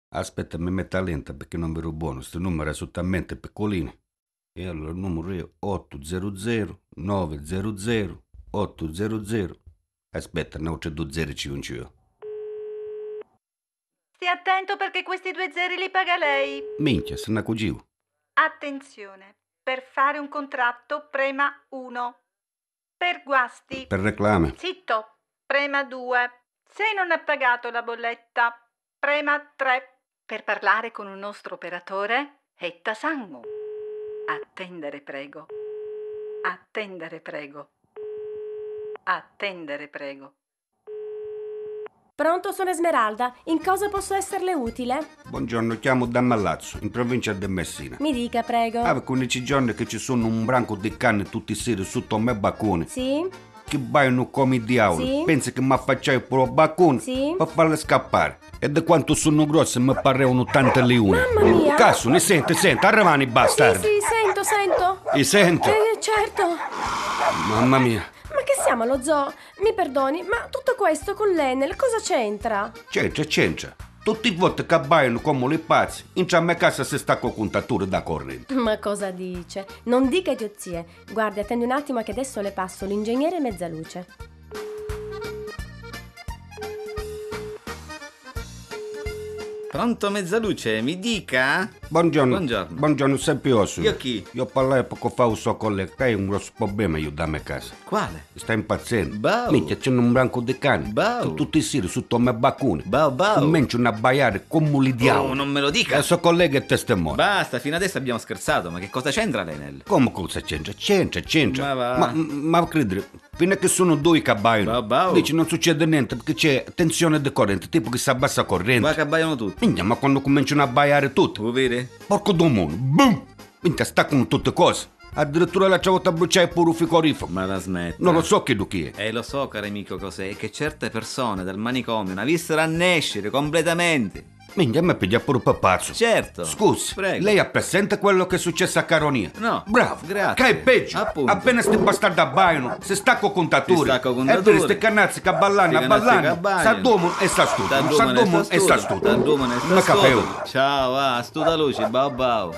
Aspetta, mi metta lenta perché non vedo buono. Questo numero è talmente piccolino. E allora il numero è 800 900 800. Aspetta, ne ho c'è due zeri ci uncio io. Stia attento perché questi 2 zeri li paga lei. Minchia, se ne accugivo. Attenzione, per fare un contratto prema 1. Per guasti. Per reclame. Zitto, prema 2. Se non ha pagato la bolletta, prema 3. Per parlare con un nostro operatore, etta sangu. Attendere prego. Attendere prego. Attendere prego. Pronto, sono Esmeralda. In cosa posso esserle utile? Buongiorno, chiamo da Mallazzo, in provincia di Messina. Mi dica, prego. Ah, 15 giorni che ci sono un branco di canne tutti seri sotto a me baccone. Sì? Che baiano come i diavoli. Sì? Pensi che mi affacciai pure baccone? Sì? Per farle scappare. E da quanto sono grosse mi parevano tante leone. Mamma mia! Cazzo, ne sente, arrivano i bastardi. Sì, sento. E sente? Certo. Mamma mia. Ma che siamo allo zoo? Mi perdoni, ma tutto questo con l'Enel cosa c'entra? C'entra. Tutti i volte che abbaiano come le pazzi, in a me casa si sta con contatore da corrente. Ma cosa dice? Non dica idiozie. Guardi, attendi un attimo che adesso le passo l'ingegnere Mezzaluce. Pronto Mezzaluce, mi dica? Buongiorno, sempre osso. Io chi? Io parlai poco fa un suo collega che hai un grosso problema io da me casa. Quale? Sta impazzendo. Bau. Minchia, c'è un branco di cani. Bau. Tutti i seri sotto me baccone. Bau. Cominciano a baiare come li diavoli. Oh, non me lo dica. Il suo collega è testimone. Basta, fino adesso abbiamo scherzato, ma che cosa c'entra l'Enel? Come cosa c'entra? C'entra. Ma va. Ma credere, fino a che sono due che abbaiano. Bau. Dici non succede niente perché c'è tensione di corrente, tipo che si abbassa corrente. Va che abbaiano tutti. Minchia, ma quando cominciano a baiare tutti. Vuoi vedere? Porco domono, boom! Minchia, sta con tutte cose. Addirittura la ciavolta bruciare pure un frigorifero. Ma la smetta. Non lo so che chi è. Lo so, caro amico, cos'è? Che certe persone dal manicomio la vissero annascere completamente. Minchia, mi piglia pure per pazzo. Certo. Scusi, Prego. lei ha presente quello che è successo a Caronia? No. Bravo. Grazie. Che è peggio. Appunto. Appena sti bastardi abbaiano, si stacco contatore. Si stacco E contatore. per sti cannazzi che ballano, s'addomono e sta studio. S'addomono e sta studio. Ma capevo. Ciao, sta luce, bau.